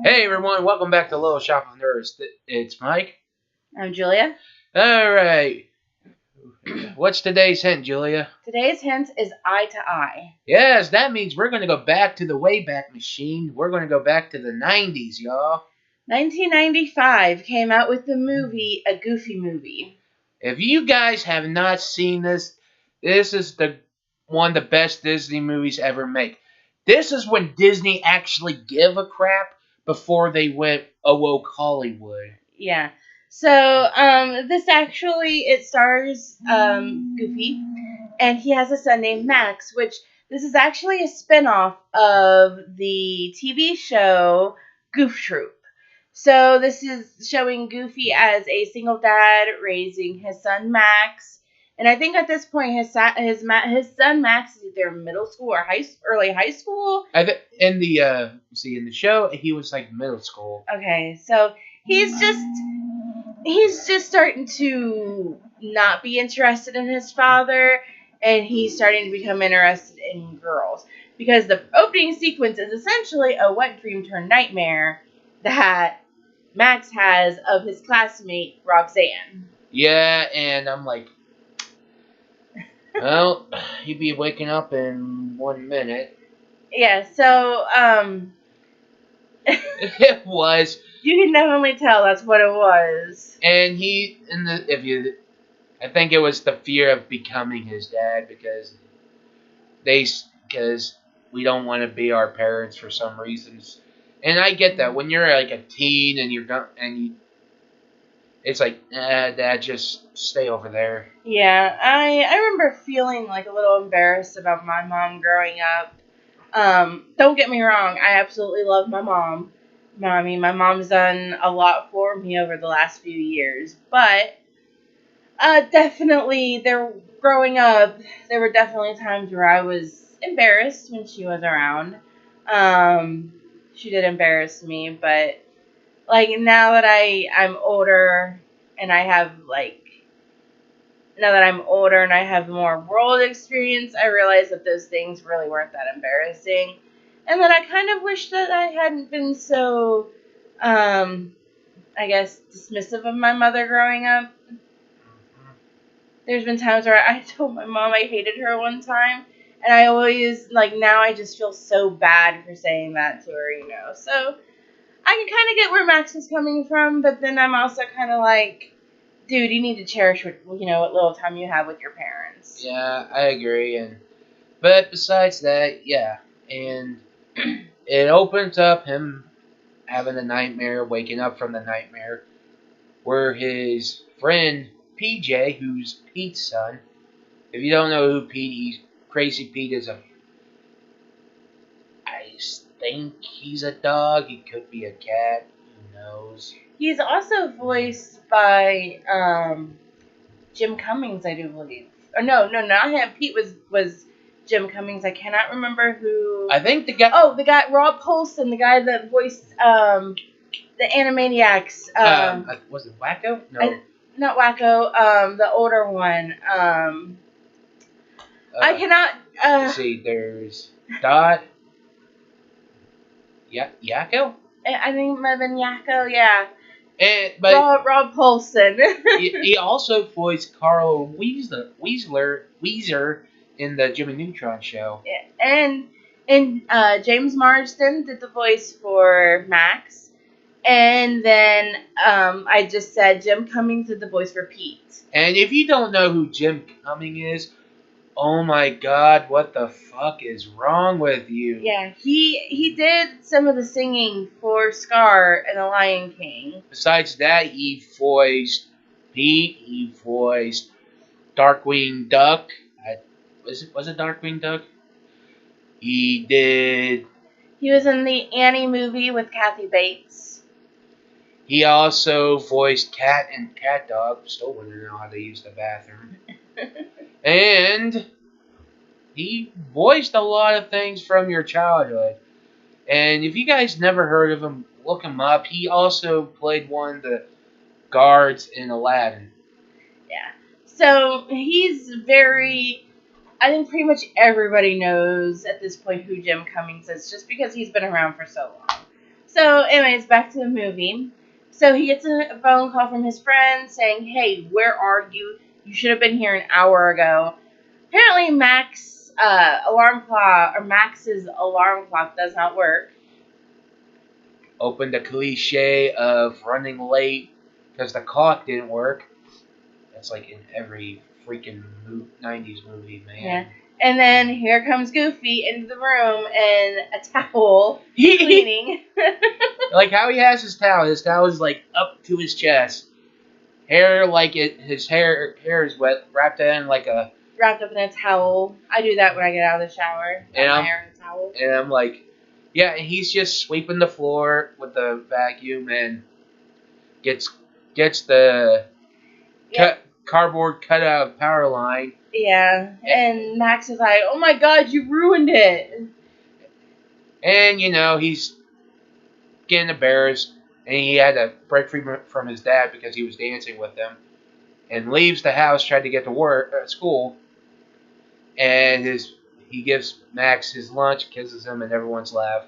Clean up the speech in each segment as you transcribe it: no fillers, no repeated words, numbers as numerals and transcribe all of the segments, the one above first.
Hey everyone, welcome back to Little Shop of Nerds. It's Mike. I'm Julia. Alright, what's today's hint, Julia? Today's hint is eye to eye. Yes, that means we're going to go back to the Wayback Machine. We're going to go back to the 90s, y'all. 1995 came out with the movie A Goofy Movie. If you guys have not seen this, this is one of the best Disney movies ever made. This is when Disney actually give a crap before they went woke Hollywood. Yeah. So, this actually, it stars Goofy, and he has a son named Max, which this is actually a spinoff of the TV show Goof Troop. So this is showing Goofy as a single dad raising his son Max, and I think at this point his son Max is either middle school or early high school. In the show, he was like middle school. Okay, so he's just starting to not be interested in his father, and he's starting to become interested in girls because the opening sequence is essentially a wet dream turned nightmare that Max has of his classmate Roxanne. Yeah, and I'm like, well, he'd be waking up in 1 minute. Yeah, so It was. You can definitely tell that's what it was. And I think it was the fear of becoming his dad because we don't want to be our parents for some reasons. And I get that when you're like a teen and it's like, dad, just stay over there. Yeah, I remember feeling like a little embarrassed about my mom growing up. Don't get me wrong, I absolutely love my mom. I mean, my mom's done a lot for me over the last few years, but definitely growing up, there were definitely times where I was embarrassed when she was around. She did embarrass me, but like now that I'm older and I have more world experience, I realize that those things really weren't that embarrassing. And that I kind of wish that I hadn't been so, I guess, dismissive of my mother growing up. There's been times where I told my mom I hated her one time, and I always, now I just feel so bad for saying that to her. So I can kind of get where Max is coming from, but then I'm also kind of like, dude, you need to cherish what little time you have with your parents. Yeah, I agree. But besides that, yeah, and it opens up him having a nightmare, waking up from the nightmare, where his friend PJ, who's Pete's son. If you don't know who Crazy Pete is I think he's a dog. He could be a cat. Who knows? He's also voiced by Jim Cummings, I do believe. Or no, not him. Pete was Jim Cummings. I cannot remember who. I think the guy. Oh, the guy Rob Paulsen, the guy that voiced the Animaniacs. Was it Wacko? No, not Wacko. The older one. I cannot. Let's see, there's Dot. Yakko? I think it might have been Yakko, yeah. But Rob Paulsen. he also voiced Carl Weezer in the Jimmy Neutron show. And James Marsden did the voice for Max. And then I just said Jim Cummings did the voice for Pete. And if you don't know who Jim Cummings is, oh my God, what the fuck is wrong with you? Yeah, he did some of the singing for Scar and The Lion King. Besides that, he voiced Pete. He voiced Darkwing Duck. Was it Darkwing Duck? He did. He was in the Annie movie with Kathy Bates. He also voiced Cat and Cat Dog. Still want to know how they use the bathroom. And he voiced a lot of things from your childhood. And if you guys never heard of him, look him up. He also played one of the guards in Aladdin. Yeah. So he's I think pretty much everybody knows at this point who Jim Cummings is just because he's been around for so long. So, anyways, back to the movie. So he gets a phone call from his friend saying, "Hey, where are you? You should have been here an hour ago." Apparently, Max's alarm clock does not work. Open the cliche of running late because the clock didn't work. That's like in every freaking 90s movie, man. Yeah. And then here comes Goofy into the room in a towel cleaning. Like how he has his towel. His towel is like up to his chest. Hair like it. His hair is wet, wrapped in like a. Wrapped up in a towel. I do that when I get out of the shower. And my hair in a towel. And I'm like, yeah. And he's just sweeping the floor with the vacuum and gets the cardboard cutout power line. Yeah, and Max is like, "Oh my God, you ruined it!" And he's getting embarrassed, and he had to break free from his dad because he was dancing with them, and leaves the house, tried to get to work at school, and he gives Max his lunch, kisses him, and everyone's laugh,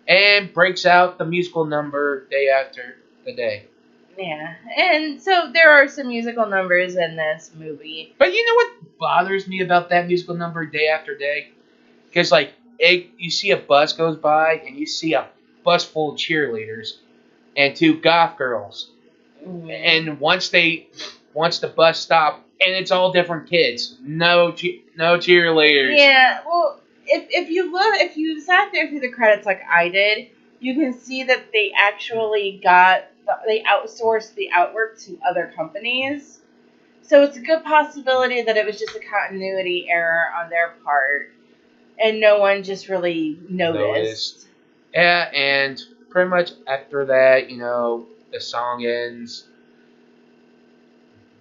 and breaks out the musical number Day After the Day. Yeah, and so there are some musical numbers in this movie. But you know what bothers me about that musical number Day After Day? Because, you see a bus goes by, and you see a bus full of cheerleaders and two goth girls. Mm-hmm. And once the bus stopped, and it's all different kids. No cheerleaders. Yeah, well, if you sat there through the credits like I did, you can see that they actually they outsourced the artwork to other companies. So it's a good possibility that it was just a continuity error on their part, and no one just really noticed. Yeah, and pretty much after that, the song ends.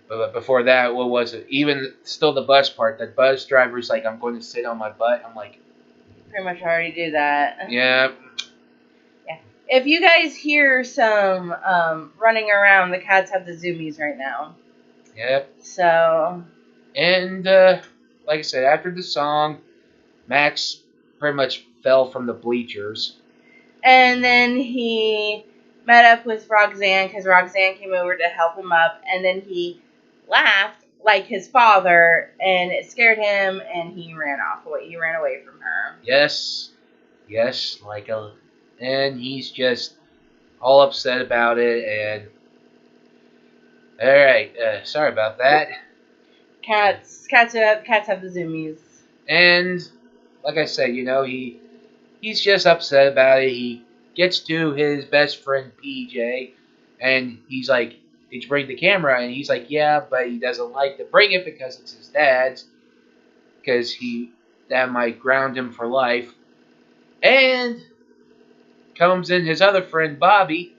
But before that, what was it? Even still the bus part, the bus driver's like, "I'm going to sit on my butt." I'm like, pretty much already do that. Yeah. Yeah. If you guys hear some running around, the cats have the zoomies right now. Yep. So. And like I said, after the song, Max pretty much fell from the bleachers. And then he met up with Roxanne because Roxanne came over to help him up, and then he laughed like his father, and it scared him, and he ran away from her. Yes, and he's just all upset about it, and all right, sorry about that. Cats have the zoomies. And like I said, he's just upset about it. He gets to his best friend PJ, and he's like, "Did you bring the camera?" And he's like, "Yeah," but he doesn't like to bring it because it's his dad's, because that might ground him for life. And comes in his other friend Bobby,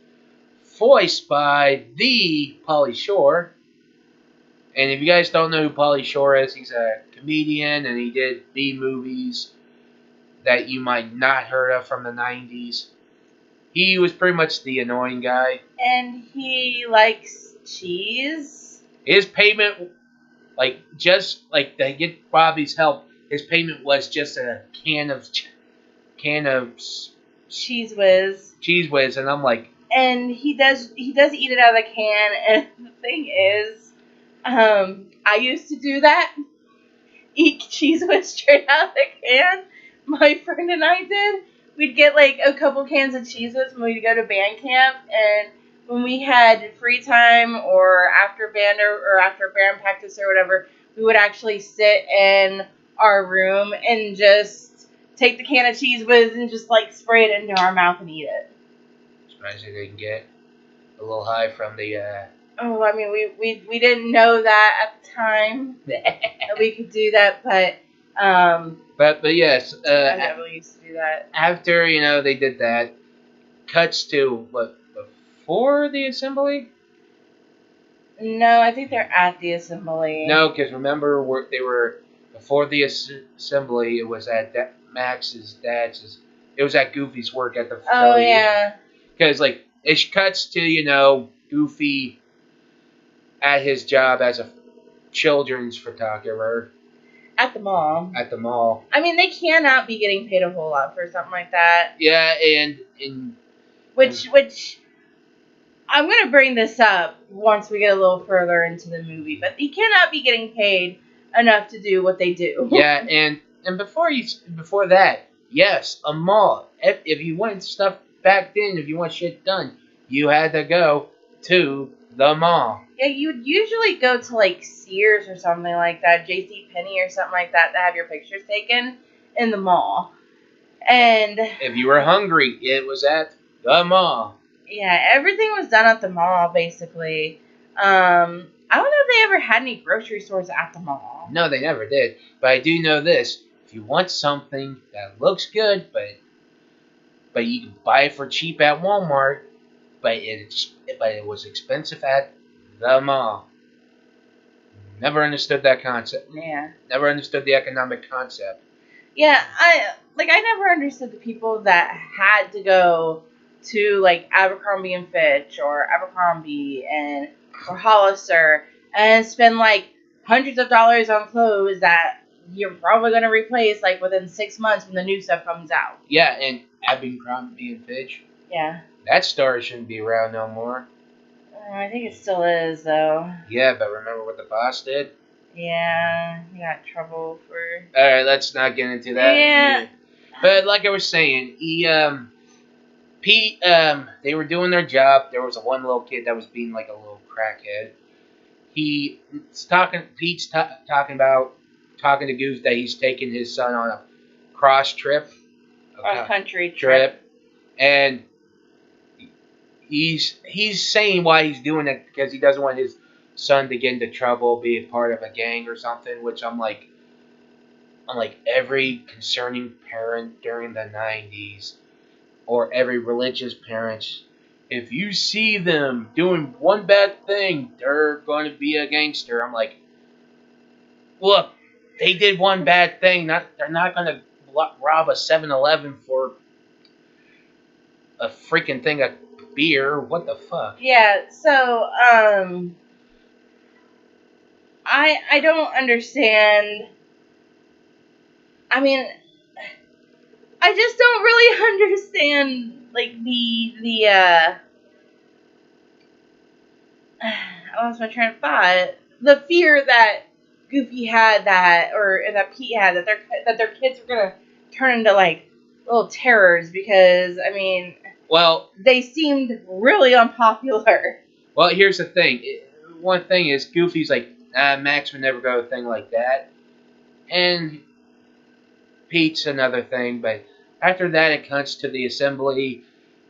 voiced by the Pauly Shore. And if you guys don't know who Pauly Shore is, he's a comedian, and he did B movies that you might not heard of from the 90s. He was pretty much the annoying guy. And he likes cheese. His payment, just to get Bobby's help, his payment was just a can of Cheese Whiz. Cheese Whiz, and I'm like. And he does eat it out of the can, and the thing is, I used to do that. Eat Cheez Whiz straight out of the can. My friend and I did. We'd get a couple cans of Cheez Whiz when we'd go to band camp, and when we had free time or after band or after band practice or whatever, we would actually sit in our room and just take the can of Cheez Whiz and just spray it into our mouth and eat it. Surprised they didn't get a little high from the. Oh, I mean, we didn't know that at the time that we could do that, but. But yes, I definitely used to do that. After they did that, cuts to what, before the assembly? No, I think they're at the assembly. No, because remember they were before the assembly. It was at Max's dad's. It was at Goofy's work at the. Oh yeah. Because it cuts to Goofy at his job as a children's photographer. At the mall. At the mall. I mean, they cannot be getting paid a whole lot for something like that. Yeah, and Which I'm gonna bring this up once we get a little further into the movie, but he cannot be getting paid enough to do what they do. Yeah, and before that, yes, a mall. If you want stuff back then, if you want shit done, you had to go to the mall. Yeah, you'd usually go to like Sears or something like that, J.C. Penney or something like that, to have your pictures taken in the mall. And If you were hungry, it was at the mall. yeah, everything was done at the mall basically. I don't know if they ever had any grocery stores at the mall. No, they never did. But I do know this: if you want something that looks good, but you can buy it for cheap at Walmart, but it was expensive at the mall. Never understood that concept. Yeah. Never understood the economic concept. Yeah, I never understood the people that had to go to like Abercrombie and Fitch or Abercrombie or Hollister and spend like hundreds of dollars on clothes that you're probably gonna replace like within 6 months when the new stuff comes out. Yeah, and Abercrombie and Fitch. Yeah. That store shouldn't be around no more. I think it still is though. Yeah, but remember what the boss did? Yeah, he got in trouble for. Alright, let's not get into that. Yeah. But like I was saying, Pete, they were doing their job. There was one little kid that was being like a little crackhead. Pete's talking to Goose that he's taking his son on a cross Cross-country trip, and he's saying why he's doing it because he doesn't want his son to get into trouble, be a part of a gang or something. Which I'm like every concerning parent during the 90s, or every religious parent. If you see them doing one bad thing, they're going to be a gangster. I'm like, look, they did one bad thing. They're not going to rob a 7-Eleven for a freaking thing of beer. What the fuck? Yeah, so, I don't understand. I mean, I just don't really understand, like, I lost my train of thought. The fear that Goofy had that Pete had that their kids were gonna turn into, like, little terrors because, I mean, Well, they seemed really unpopular. well, here's the thing. One thing is, Goofy's like, Max would never go a thing like that. And Pete's another thing. But after that, it cuts to the assembly.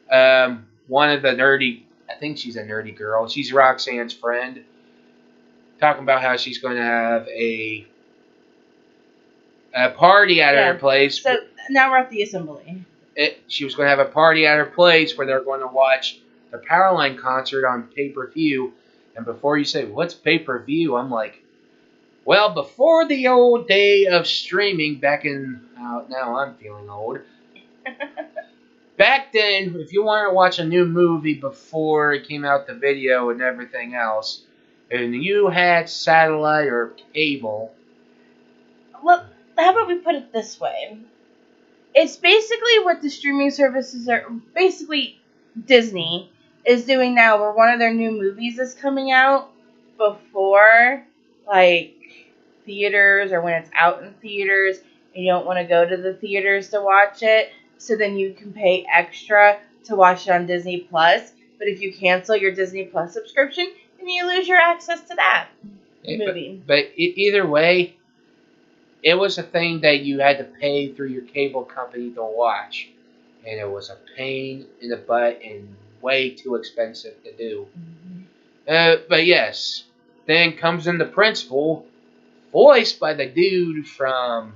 One of the nerdy, I think she's a nerdy girl. She's Roxanne's friend. Talking about how she's going to have a party at her place. So now we're at the assembly. She was going to have a party at her place where they're going to watch the Powerline concert on pay-per-view. And before you say, what's pay-per-view? I'm like, well, before the old day of streaming back in... now I'm feeling old. Back then, if you wanted to watch a new movie before it came out to video and everything else, and you had satellite or cable... Well, how about we put it this way? It's basically what the streaming services are... Basically, Disney is doing now, where one of their new movies is coming out before, like, theaters, or when it's out in theaters, and you don't want to go to the theaters to watch it, so then you can pay extra to watch it on Disney Plus. But if you cancel your Disney Plus subscription, then you lose your access to that movie. But either way, it was a thing that you had to pay through your cable company to watch. And it was a pain in the butt and way too expensive to do. Mm-hmm. But yes, then comes in the principal, voiced by the dude from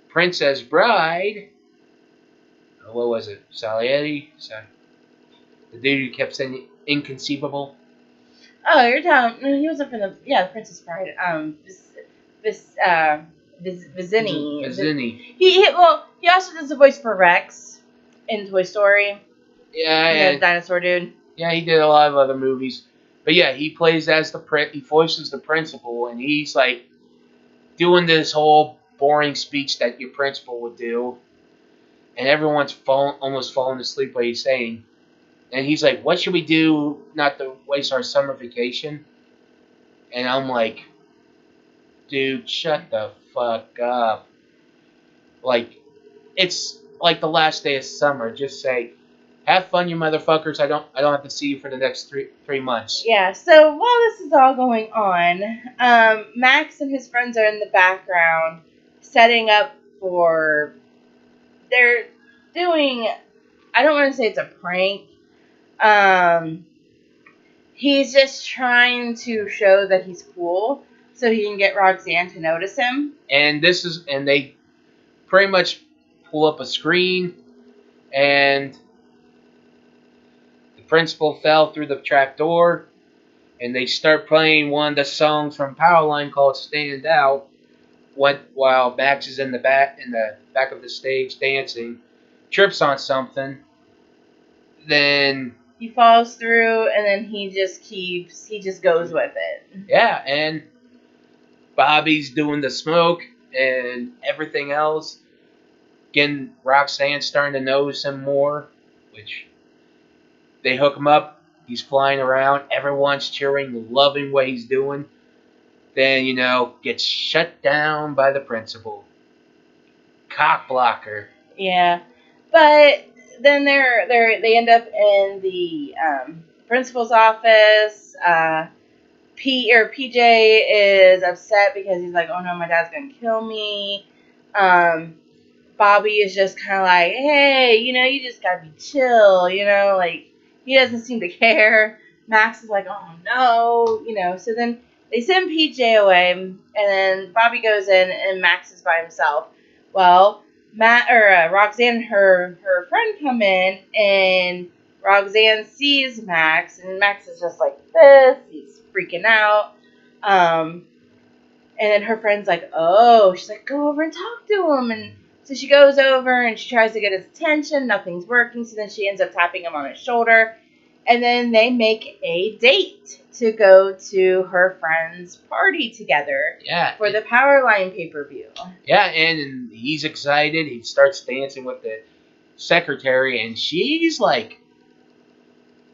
Princess Bride. What was it? Salieri? Sorry. The dude who kept saying inconceivable. Oh, you're talking... No, he wasn't from the Princess Bride. Vizzini. Vizzini. He also does the voice for Rex in Toy Story. Yeah, the dinosaur dude. Yeah, he did a lot of other movies. But yeah, he plays as he voices the principal, and he's like doing this whole boring speech that your principal would do, and everyone's almost falling asleep while he's saying, And he's like, what should we do not to waste our summer vacation? And I'm like, dude, shut the fuck up. Like, it's like the last day of summer. Just say, have fun, you motherfuckers. I don't have to see you for the next three months. Yeah, so while this is all going on, Max and his friends are in the background setting up for. They're doing. I don't want to say it's a prank. He's just trying to show that he's cool so he can get Roxanne to notice him. And they pretty much pull up a screen, and the principal fell through the trap door, and they start playing one of the songs from Powerline called "Stand Out." While Max is in the back of the stage dancing, trips on something, then He falls through, and then he just goes with it. yeah, and Bobby's doing the smoke and everything else. Again, Roxanne's starting to notice him more, which they hook him up. He's flying around. Everyone's cheering, loving what he's doing. Then, gets shut down by the principal. Cock blocker. Yeah, but then they end up in the principal's office. PJ is upset because he's like, oh no, my dad's gonna kill me. Bobby is just kind of like, hey, you just gotta be chill, like he doesn't seem to care. Max is like, oh no, so then they send PJ away, and then Bobby goes in, and Max is by himself. Well, Roxanne and her friend come in, and Roxanne sees Max, and Max is just like this. He's freaking out. And then her friend's like, oh, she's like, go over and talk to him. And so she goes over and she tries to get his attention. Nothing's working. So then she ends up tapping him on his shoulder. And then they make a date to go to her friend's party together. Yeah. For the Powerline pay-per-view. Yeah, and he's excited. He starts dancing with the secretary, and she's like,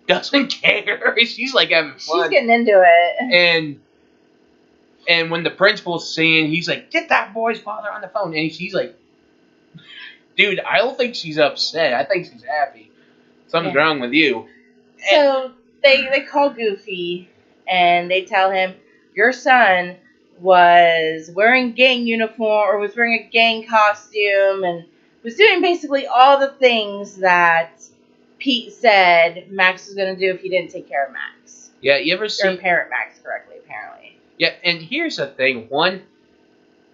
doesn't care. She's like having fun. She's getting into it. And when the principal's seeing, he's like, get that boy's father on the phone. And she's like, dude, I don't think she's upset. I think she's happy. Something's wrong with you. So they call Goofy, and they tell him, your son was wearing gang uniform, or was wearing a gang costume, and was doing basically all the things that Pete said Max was going to do if he didn't take care of Max. Yeah, you ever see... Or parent Max correctly, apparently. Yeah, and here's the thing. One,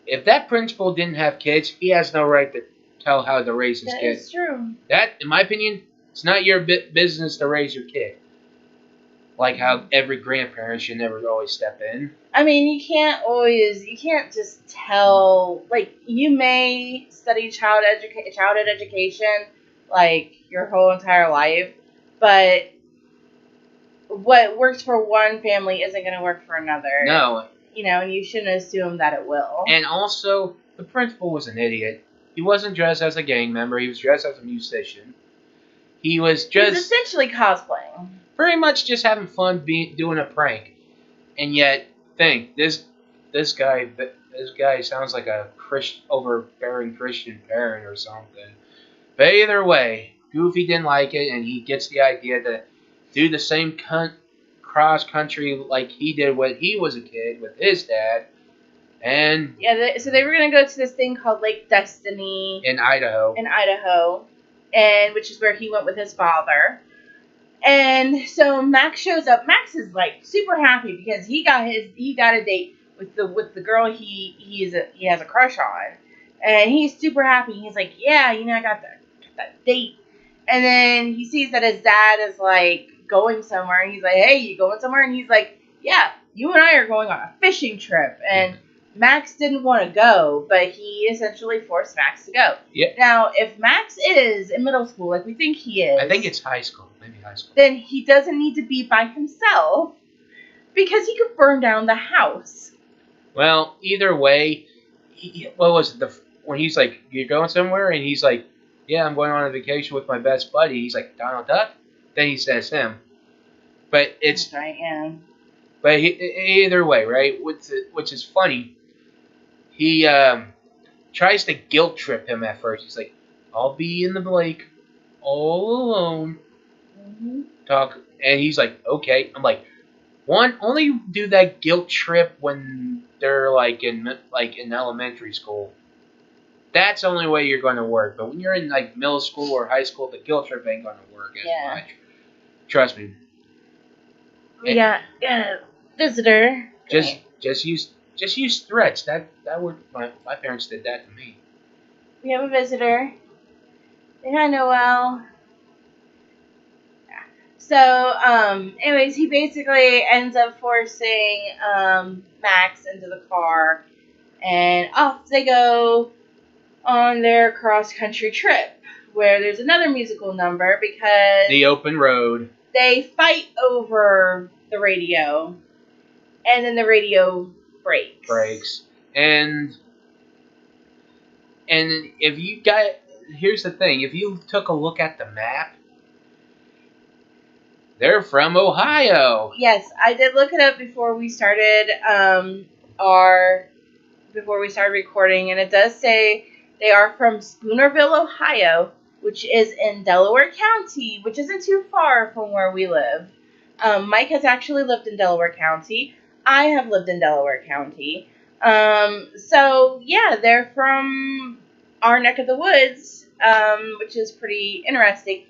if that principal didn't have kids, he has no right to tell how to raise his kid. That's true. That, in my opinion, it's not your business to raise your kid. Like how every grandparent should never always step in. I mean, you can't just tell, like, you may study childhood education, like, your whole entire life, but what works for one family isn't going to work for another. No. And you shouldn't assume that it will. And also, the principal was an idiot. He wasn't dressed as a gang member. He was dressed as a musician. He was essentially cosplaying. Pretty much just having fun doing a prank. And yet, this guy sounds like a overbearing Christian parent or something. But either way, Goofy didn't like it, and he gets the idea to do the same cross country like he did when he was a kid with his dad. And yeah, so they were gonna go to this thing called Lake Destiny in Idaho, and which is where he went with his father. And so Max shows up. Max is like super happy because he got a date with the girl he has a crush on, and he's super happy. He's like, yeah, I got that date. And then he sees that his dad is like going somewhere, and he's like, hey, you going somewhere? And he's like, yeah, you and I are going on a fishing trip. And Max didn't want to go, but he essentially forced Max to go. Yeah. Now, if Max is in middle school, like we think he is, I think it's high school, maybe high school, then he doesn't need to be by himself because he could burn down the house. Well, either way, what was it? When he's like, you're going somewhere? And he's like, yeah, I'm going on a vacation with my best buddy. He's like, Donald Duck? then he says him. But it's That's right, yeah. but either way, right? Which is funny. He tries to guilt trip him at first. He's like, "I'll be in the lake, all alone." Mm-hmm. Talk, and he's like, "Okay." I'm like, one, only do that guilt trip when they're like in elementary school. That's the only way you're going to work. But when you're in like middle school or high school, the guilt trip ain't going to work as Yeah. much. Trust me. We got a visitor. Just use threats. That worked. My parents did that to me. We have a visitor. Say hi, Noel. So, anyways, he basically ends up forcing Max into the car, and off they go on their cross-country trip, where there's another musical number because The open road. they fight over the radio, and then the radio breaks. And if you got, here's the thing, if you took a look at the map, they're from Ohio. Yes, I did look it up before we started our before we started recording, and it does say they are from Spoonerville, Ohio, which is in Delaware County, which isn't too far from where we live. Mike has actually lived in Delaware County. I have lived in Delaware County. So yeah, they're from our neck of the woods, which is pretty interesting.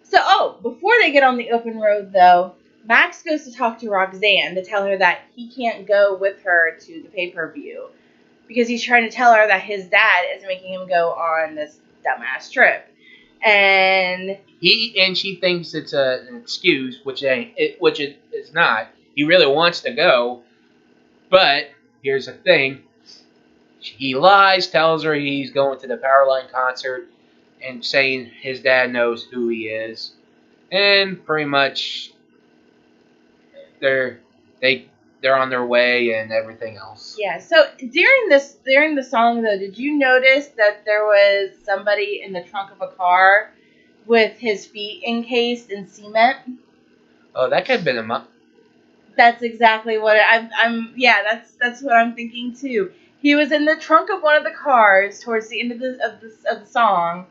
So, before they get on the open road, though, Max goes to talk to Roxanne to tell her that he can't go with her to the pay-per-view because he's trying to tell her that his dad is making him go on this dumbass trip. And She thinks it's an excuse, which it is not. He really wants to go, but here's the thing: he lies, tells her he's going to the Powerline concert, and saying his dad knows who he is, and pretty much they're they're on their way and everything else. yeah, so during the song though, did you notice that there was somebody in the trunk of a car with his feet encased in cement? Oh, that could have been a month. That's exactly what I'm. Yeah, that's what I'm thinking too. He was in the trunk of one of the cars towards the end of the song,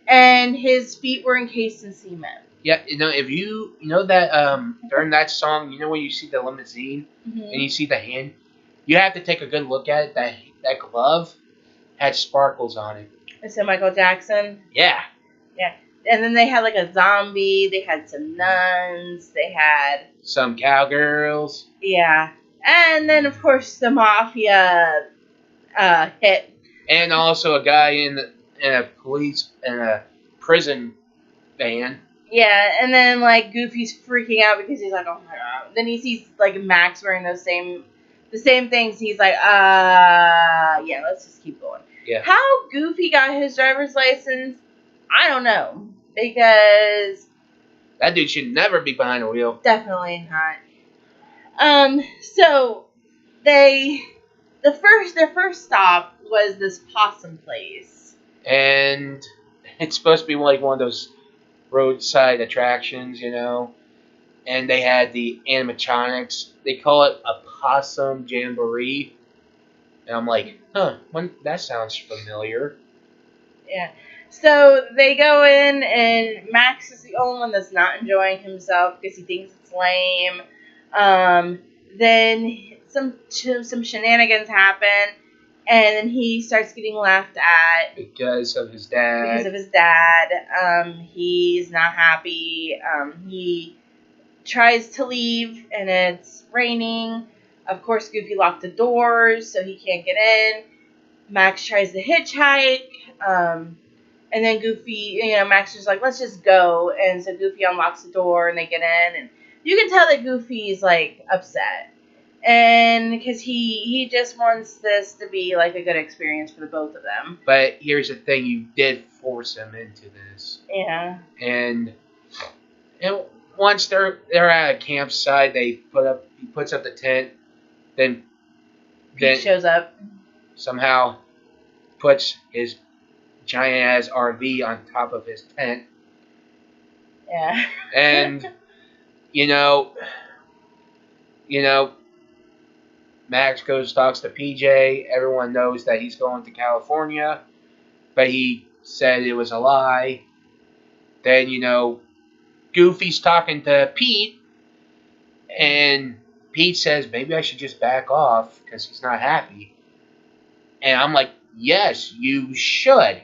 and his feet were encased in cement. Yeah, if you know that during that song, when you see the limousine Mm-hmm. and you see the hand, you have to take a good look at it. That glove had sparkles on it. So Michael Jackson. Yeah. Yeah, and then they had like a zombie. They had some nuns. They had Some cowgirls. yeah, and then of course the mafia hit. And also a guy in a prison van. Yeah, and then like Goofy's freaking out because he's like, oh my god. Then he sees like Max wearing the same things. He's like, yeah, let's just keep going. Yeah. How Goofy got his driver's license, I don't know, because That dude should never be behind the wheel. definitely not. So their first stop was this possum place. And it's supposed to be like one of those roadside attractions, And they had the animatronics. They call it a possum jamboree. And I'm like, that sounds familiar. Yeah. So they go in, and Max is the only one that's not enjoying himself because he thinks it's lame. Then some shenanigans happen, and then he starts getting laughed at Because of his dad. because of his dad. He's not happy. He tries to leave, and it's raining. Of course, Goofy locked the doors, so he can't get in. Max tries to hitchhike. And then Goofy, Max is like, let's just go. And so Goofy unlocks the door and they get in. And you can tell that Goofy's like upset. And because he just wants this to be like a good experience for the both of them. But here's the thing, you did force him into this. Yeah. And once they're at a campsite, he puts up the tent, then Pete shows up. Somehow puts his giant ass RV on top of his tent. Yeah. And you know, you know, Max goes talks to PJ. Everyone knows that he's going to California, but he said it was a lie. Then Goofy's talking to Pete, and Pete says maybe I should just back off because he's not happy. And I'm like, yes, you should.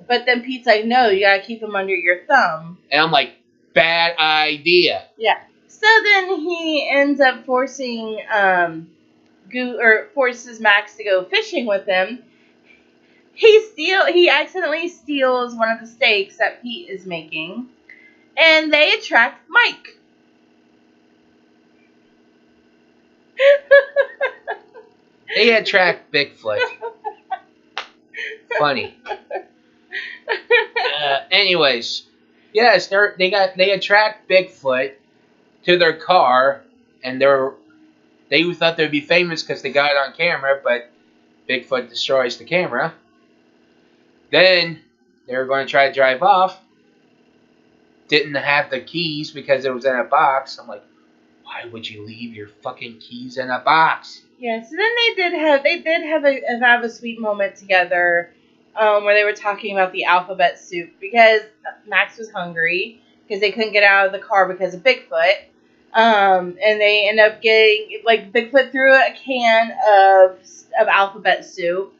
But then Pete's like, no, you gotta keep him under your thumb. And I'm like, bad idea. Yeah. So then he ends up forcing forces Max to go fishing with him. He accidentally steals one of the steaks that Pete is making, and they attract Mike. They attract Bigfoot. Funny. Anyways, yes, they attract Bigfoot to their car, and they thought they'd be famous because they got it on camera, but Bigfoot destroys the camera. Then they were going to try to drive off. Didn't have the keys because it was in a box. I'm like, why would you leave your fucking keys in a box? Yeah, so then they did have a sweet moment together, where they were talking about the alphabet soup because Max was hungry because they couldn't get out of the car because of Bigfoot, and they end up getting Bigfoot threw a can of alphabet soup.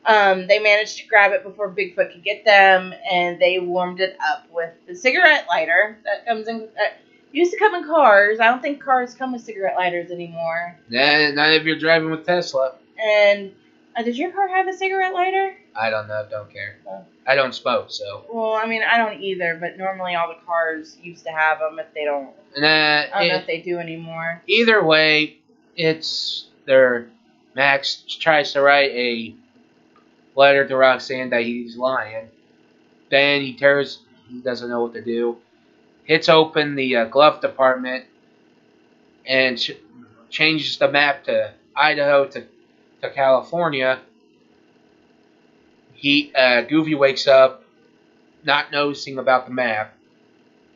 They managed to grab it before Bigfoot could get them, and they warmed it up with the cigarette lighter that comes in. Used to come in cars. I don't think cars come with cigarette lighters anymore. Nah, not if you're driving with Tesla. And did your car have a cigarette lighter? I don't know. Don't care. Oh. I don't smoke, so. Well, I mean, I don't either, but normally all the cars used to have them. If they don't, I don't know if they do anymore. Either way, it's their Max tries to write a letter to Roxanne that he's lying. Then he doesn't know what to do. Hits open the glove department and changes the map to Idaho to California. Goofy wakes up, not noticing about the map,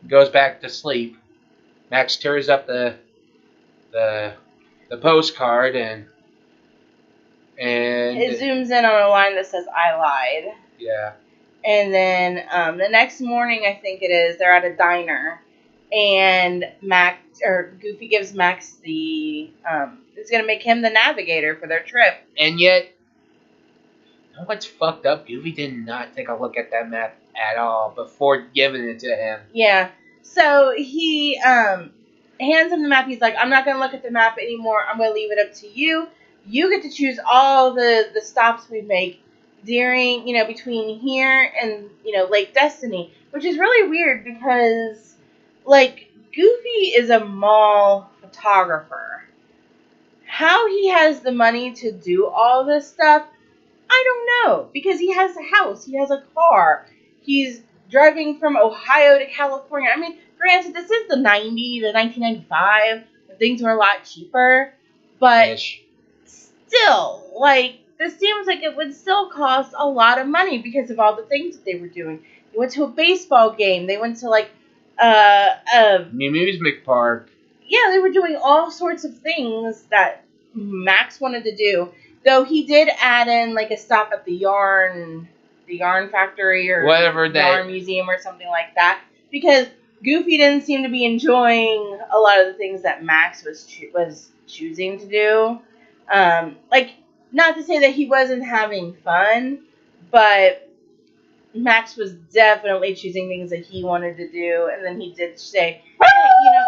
goes back to sleep. Max tears up the postcard and it zooms in on a line that says "I lied." Yeah. And then the next morning, I think it is, they're at a diner, and Goofy gives Max it's gonna make him the navigator for their trip. And yet, what's fucked up? Goofy did not take a look at that map at all before giving it to him. Yeah. So he hands him the map. He's like, I'm not gonna look at the map anymore. I'm gonna leave it up to you. You get to choose all the stops we make during, between here and, Lake Destiny, which is really weird because, Goofy is a mall photographer. How he has the money to do all this stuff, I don't know, because he has a house, he has a car, he's driving from Ohio to California. I mean, granted, this is the 1995, things were a lot cheaper, but Ish. Still, this seems like it would still cost a lot of money because of all the things that they were doing. They went to a baseball game. They went to New Amusement Park. Yeah, they were doing all sorts of things that Max wanted to do. Though he did add in a stop at the yarn factory or whatever yarn museum or something like that, because Goofy didn't seem to be enjoying a lot of the things that Max was choosing to do. Not to say that he wasn't having fun, but Max was definitely choosing things that he wanted to do, and then he did say, hey,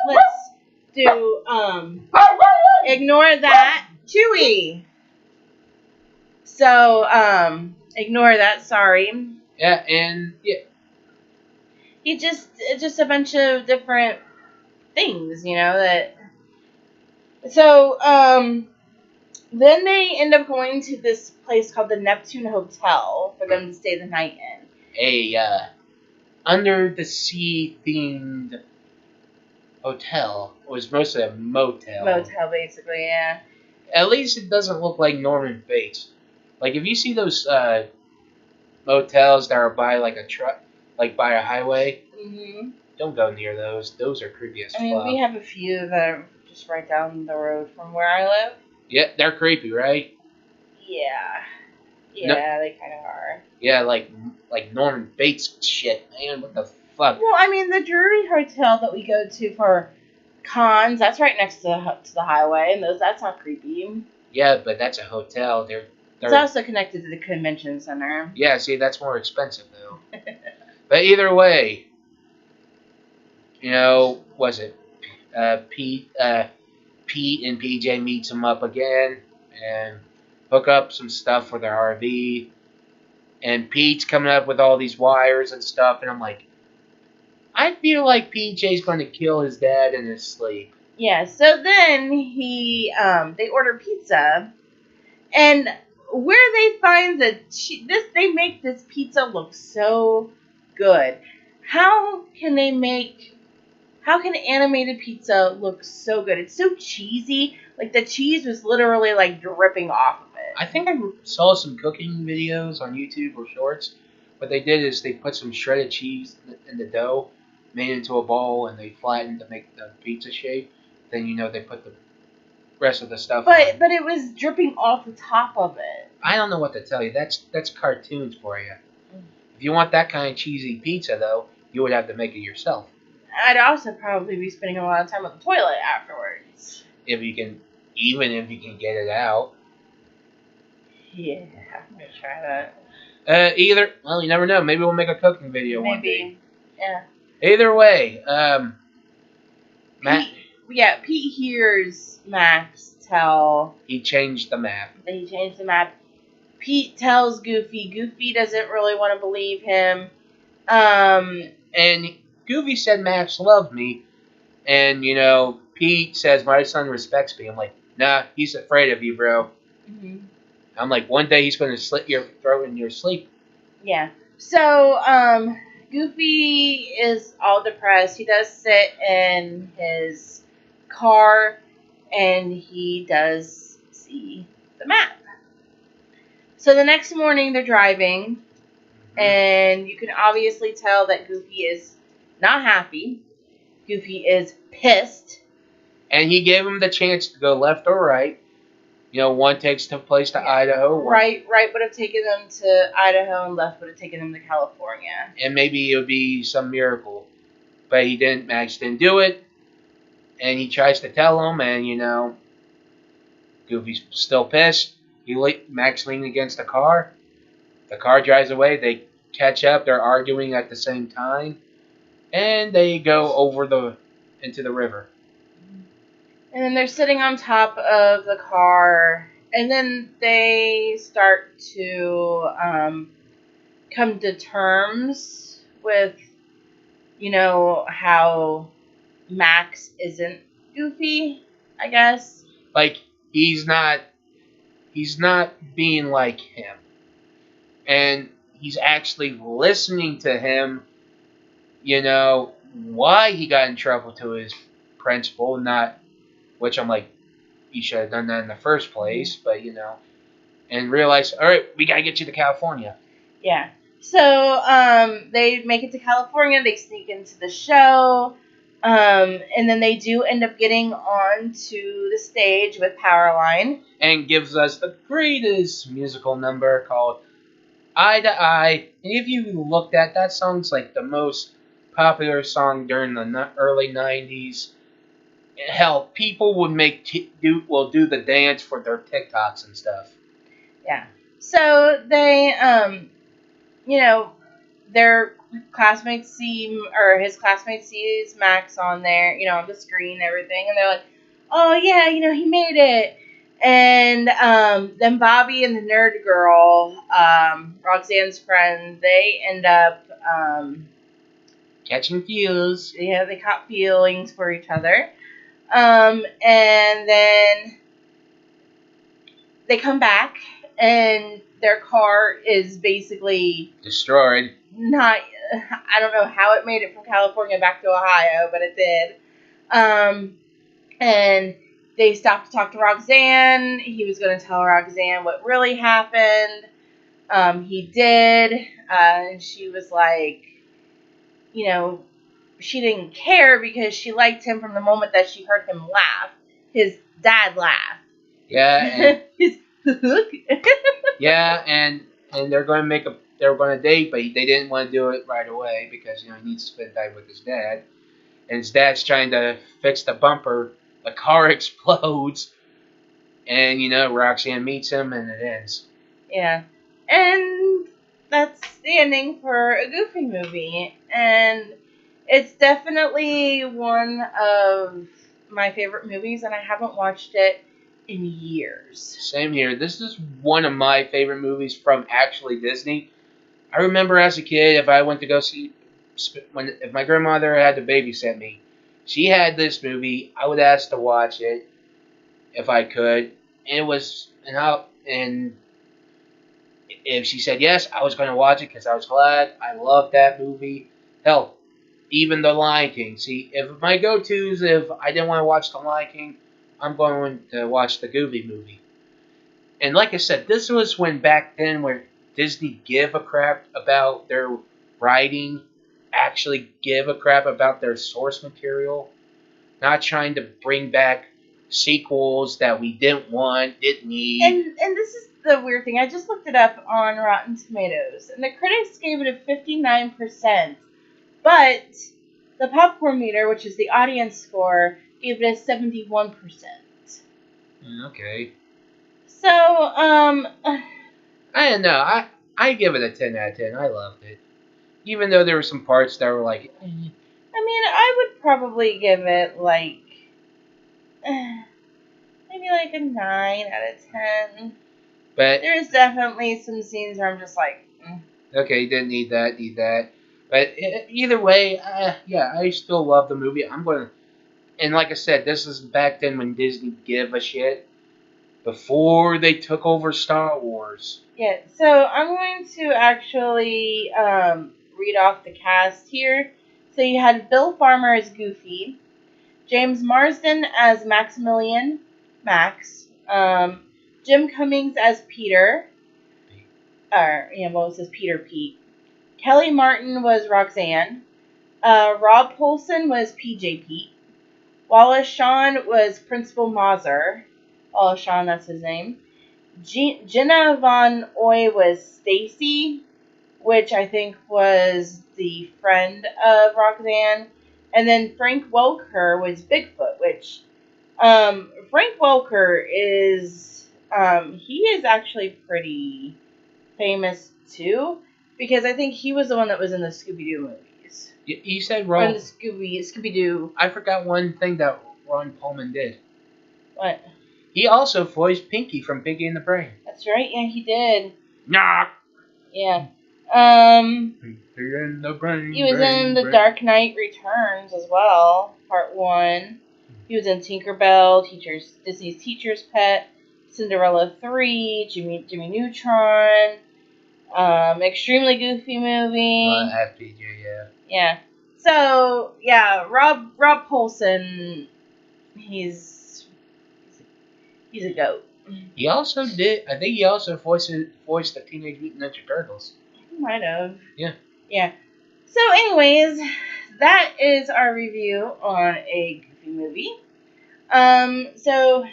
let's do, ignore that, Chewy. So, ignore that, sorry. Yeah, and, yeah. He just a bunch of different things, that, so, then they end up going to this place called the Neptune Hotel for them to stay the night in. A under the sea themed hotel. It was mostly a motel. Motel, basically, yeah. At least it doesn't look like Norman Bates. If you see those motels that are by a truck, by a highway, mm-hmm. don't go near those. Those are creepy as I mean, fuck. we have a few that are just right down the road from where I live. Yeah, they're creepy, right? Yeah. No- Yeah, they kind of are. Yeah, like Norman Bates shit, man. What the fuck? Well, I mean, the Drury Hotel that we go to for cons, that's right next to the highway, and that's not creepy. Yeah, but that's a hotel. It's also connected to the convention center. Yeah, see, that's more expensive though. But either way, was it Pete? Pete and PJ meets him up again and hook up some stuff for their RV. And Pete's coming up with all these wires and stuff, and I'm like, I feel like PJ's going to kill his dad in his sleep. Yeah. So then they order pizza, and where they find they make this pizza look so good. How can animated pizza look so good? It's so cheesy. Like the cheese was literally like dripping off of it. I think I saw some cooking videos on YouTube or shorts. What they did is they put some shredded cheese in the dough, made it into a ball, and they flattened to make the pizza shape. Then they put the rest of the stuff But on. but it was dripping off the top of it. I don't know what to tell you. That's cartoons for you. If you want that kind of cheesy pizza, though, you would have to make it yourself. I'd also probably be spending a lot of time on the toilet afterwards. Even if you can get it out. Yeah, I'm gonna try that. You never know. Maybe we'll make a cooking video one day. Maybe. Yeah. Either way, Matt. Pete hears Max tell. He changed the map. That he changed the map. Pete tells Goofy. Goofy doesn't really want to believe him. And Goofy said Max loved me. And, Pete says my son respects me. I'm like, nah, he's afraid of you, bro. Mm-hmm. I'm like, one day he's going to slit your throat in your sleep. Yeah. So, Goofy is all depressed. He does sit in his car, and he does see the map. So the next morning they're driving, and you can obviously tell that Goofy is not happy. Goofy is pissed. And he gave him the chance to go left or right. One takes the place to Idaho. Right would have taken them to Idaho, and left would have taken them to California. And maybe it would be some miracle. But he didn't. Max didn't do it. And he tries to tell him, and, Goofy's still pissed. Max leaned against the car. The car drives away. They catch up. They're arguing at the same time. And they go into the river. And then they're sitting on top of the car, and then they start to come to terms with, how Max isn't Goofy, I guess. Like, he's not being like him. And he's actually listening to him, why he got in trouble to his principal, which I'm like, you should have done that in the first place, but, and realize, all right, we got to get you to California. Yeah. So, they make it to California, they sneak into the show, and then they do end up getting onto the stage with Powerline. And gives us the greatest musical number called Eye to Eye. And if you looked at that song's like the most popular song during the early 90s. Hell, people would do the dance for their TikToks and stuff. Yeah. So they, their classmates his classmates sees Max on there, on the screen and everything, and they're like, oh yeah, he made it. And then Bobby and the nerd girl, Roxanne's friend, they end up catching feels. Yeah, they caught feelings for each other. And then they come back, and their car is basically destroyed. I don't know how it made it from California back to Ohio, but it did. And they stopped to talk to Roxanne. He was going to tell Roxanne what really happened. He did. And she was like, she didn't care because she liked him from the moment that she heard him laugh. His dad laugh. Yeah, His yeah, and they're going to they were going to date, but they didn't want to do it right away because he needs to spend time with his dad, and his dad's trying to fix the bumper. The car explodes, and Roxanne meets him, and it ends. Yeah. And that's the ending for a Goofy movie. And it's definitely one of my favorite movies, and I haven't watched it in years. Same here. This is one of my favorite movies from actually Disney. I remember as a kid, if I went to go see, if my grandmother had to babysit me, she had this movie. I would ask to watch it if I could, and it was and if she said yes, I was going to watch it because I was glad. I loved that movie. Hell, even The Lion King. See, if my go-tos, if I didn't want to watch The Lion King, I'm going to watch the Goofy movie. And like I said, this was when back then where Disney give a crap about their writing, actually give a crap about their source material, not trying to bring back sequels that we didn't want, didn't need. And this is the weird thing. I just looked it up on Rotten Tomatoes, and the critics gave it a 59%, but the Popcorn Meter, which is the audience score, gave it a 71%. Okay. So, I don't know. I give it a 10 out of 10. I loved it. Even though there were some parts that were like, I mean, I would probably give it like maybe like a 9 out of 10. But there's definitely some scenes where I'm just like, okay, didn't need that. But either way, yeah, I still love the movie. And like I said, this is back then when Disney give a shit before they took over Star Wars. Yeah, so I'm going to actually read off the cast here. So you had Bill Farmer as Goofy, James Marsden as Maximilian, Max, Jim Cummings as Peter, it says Peter Pete. Kelly Martin was Roxanne. Rob Polson was PJ Pete. Wallace Shawn was Principal Mazur. Wallace Shawn, that's his name. Jenna Von Oy was Stacy, which I think was the friend of Roxanne. And then Frank Welker was Bigfoot, which Frank Welker is he is actually pretty famous too, because I think he was the one that was in the Scooby-Doo movies. You said Or Ron. in the Scooby-Doo. I forgot one thing that Ron Perlman did. What? He also voiced Pinky from Pinky and the Brain. That's right. Yeah, he did. Nah. Yeah. Pinky and the Brain. He was in The Dark Knight Returns as well, Part 1. He was in Tinkerbell, Disney's Teacher's Pet, Cinderella 3, Jimmy Neutron, Extremely Goofy Movie. FPJ, yeah. Yeah. So, yeah, Rob Polson, he's a goat. He also did. I think he also voiced the Teenage Mutant Ninja Turtles. He might have. Yeah. Yeah. So, anyways, that is our review on a Goofy movie. So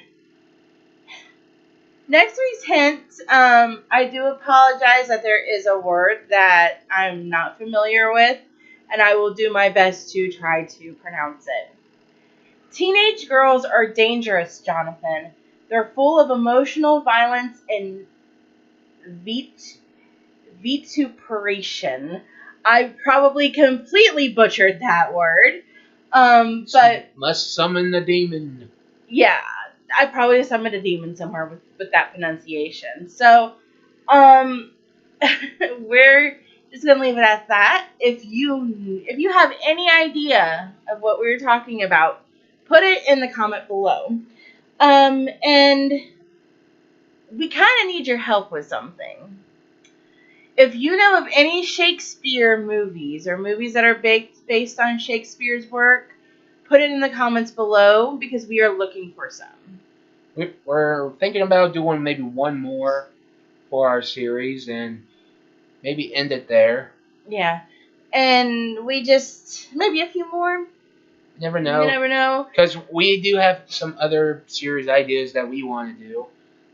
next week's hint, I do apologize that there is a word that I'm not familiar with, and I will do my best to try to pronounce it. Teenage girls are dangerous, Jonathan. They're full of emotional violence and vituperation. I probably completely butchered that word. But must summon the demon. Yeah, I probably summoned a demon somewhere with that pronunciation. So, we're just gonna leave it at that. If you have any idea of what we were talking about, put it in the comment below. And we kind of need your help with something. If you know of any Shakespeare movies or movies that are based on Shakespeare's work, put it in the comments below because we are looking for some. We're thinking about doing maybe one more for our series and maybe end it there. Yeah. And we just, maybe a few more. Never You know. never know. Because we do have some other series ideas that we want to do.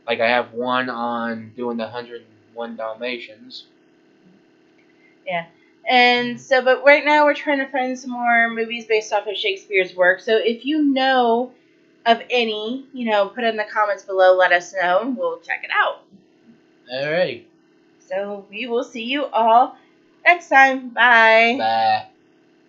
Like I have one on doing the 101 Dalmatians. Yeah. And so, but right now we're trying to find some more movies based off of Shakespeare's work. So if you know of any, put it in the comments below, let us know, and we'll check it out. Alright. So we will see you all next time. Bye. Bye.